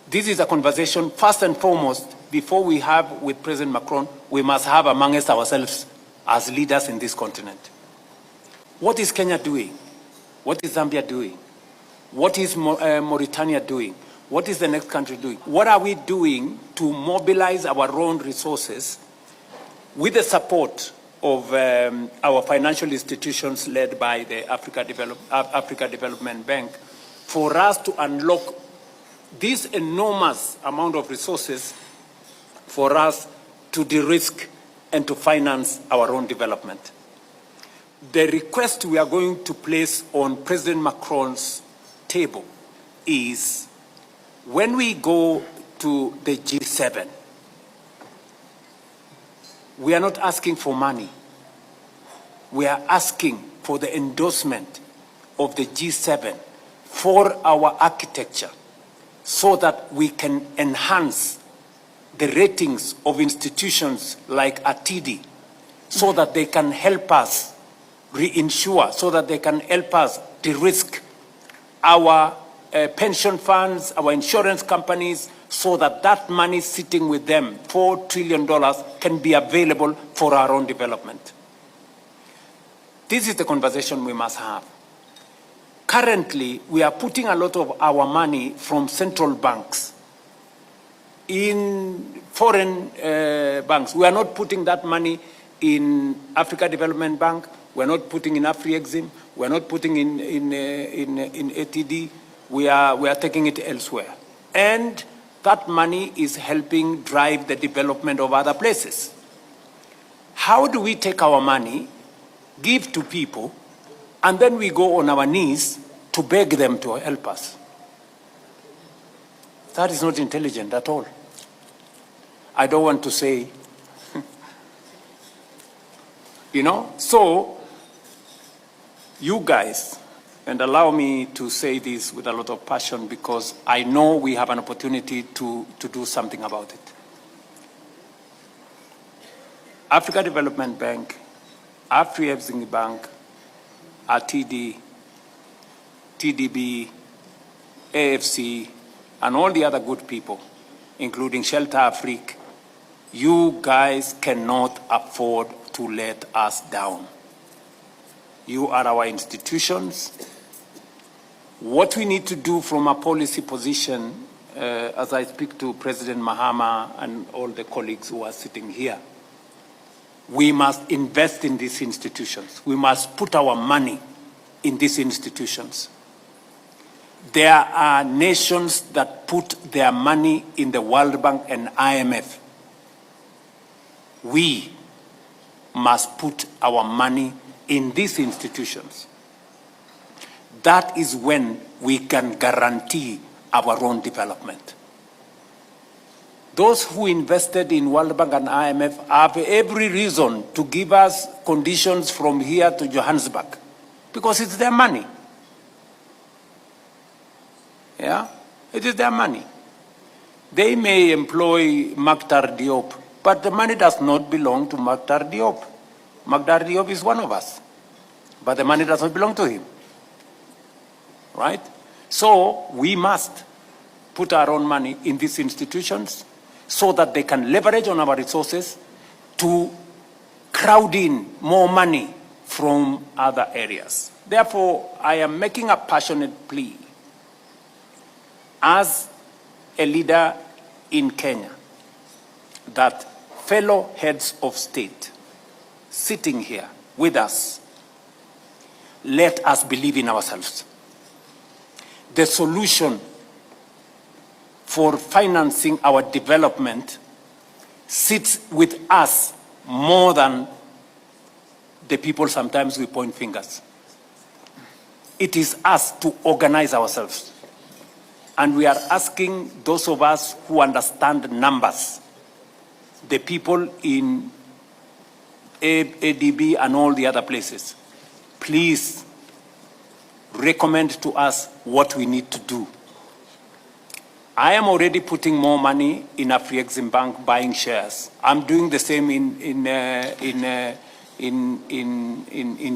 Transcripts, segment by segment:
This is a conversation, first and foremost, before we have with President Macron, we must have amongst ourselves as leaders in this continent. What is Kenya doing? What is Zambia doing? What is Mauritania doing? What is the next country doing? What are we doing to mobilize our own resources with the support of our financial institutions led by the Africa Development Bank for us to unlock this enormous amount of resources for us to de-risk and to finance our own development? The request we are going to place on President Macron's table is, when we go to the G7, we are not asking for money. We are asking for the endorsement of the G7 for our architecture, so that we can enhance the ratings of institutions like ATIDI, so that they can help us reinsure, so that they can help us de-risk our pension funds, our insurance companies, so that that money sitting with them, $4 trillion, can be available for our own development. This is the conversation we must have. Currently, we are putting a lot of our money from central banks in foreign banks. We are not putting that money in Africa Development Bank. We are not putting in Afrexim. We are not putting in ATD. We are taking it elsewhere. And that money is helping drive the development of other places. How do we take our money, give to people, and then we go on our knees to beg them to help us? That is not intelligent at all. I don't want to say, so you guys, and allow me to say this with a lot of passion because I know we have an opportunity to do something about it. Africa Development Bank, Afrexim Bank, RTD, TDB, AFC, and all the other good people, including Shelter Afrique, you guys cannot afford to let us down. You are our institutions. What we need to do from a policy position, as I speak to President Mahama and all the colleagues who are sitting here, we must invest in these institutions. We must put our money in these institutions. There are nations that put their money in the World Bank and IMF. We must put our money in these institutions. That is when we can guarantee our own development. Those who invested in World Bank and IMF have every reason to give us conditions from here to Johannesburg, because it's their money. Yeah, it is their money. They may employ Makhtar Diop, but the money does not belong to Makhtar Diop. Makhtar Diop is one of us, but the money does not belong to him. Right? So we must put our own money in these institutions so that they can leverage on our resources to crowd in more money from other areas. Therefore, I am making a passionate plea as a leader in Kenya that fellow heads of state sitting here with us, let us believe in ourselves. The solution for financing our development sits with us more than the people sometimes we point fingers. It is us to organize ourselves. And we are asking those of us who understand numbers, the people in ADB and all the other places, please recommend to us what we need to do. I am already putting more money in Afrexim Bank buying shares. I'm doing the same in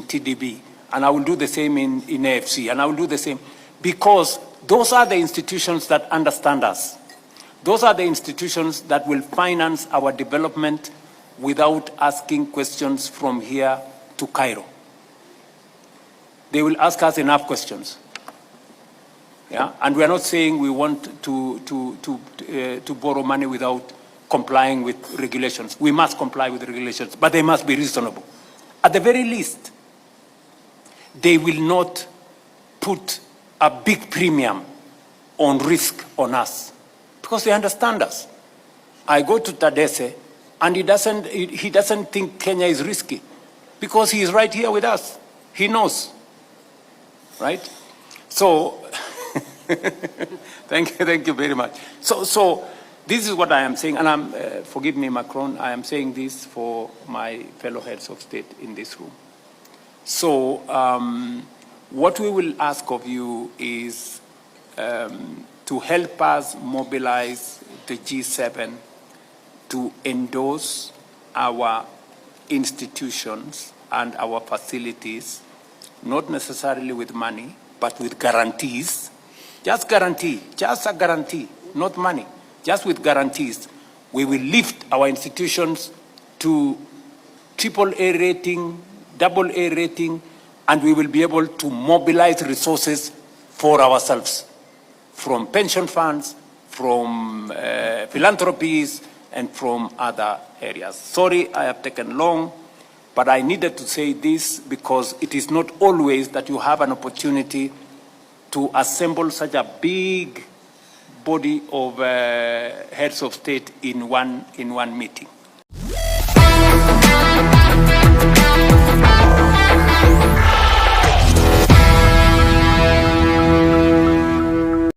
TDB, and I will do the same in AFC, and I will do the same because those are the institutions that understand us. Those are the institutions that will finance our development without asking questions from here to Cairo. They will ask us enough questions. Yeah? And we are not saying we want to borrow money without complying with regulations. We must comply with regulations, but they must be reasonable. At the very least, they will not put a big premium on risk on us because they understand us. I go to Tadesse and he doesn't think Kenya is risky because he is right here with us. He knows, right? So, thank you very much. So this is what I am saying, and forgive me, Macron, I am saying this for my fellow heads of state in this room. So what we will ask of you is to help us mobilize the G7 to endorse our institutions and our facilities, not necessarily with money, but with guarantees. Just guarantee, just a guarantee, not money, just with guarantees. We will lift our institutions to AAA rating, AA rating, and we will be able to mobilize resources for ourselves, from pension funds, from philanthropies, and from other areas. Sorry, I have taken long, but I needed to say this because it is not always that you have an opportunity to assemble such a big body of heads of state in one meeting.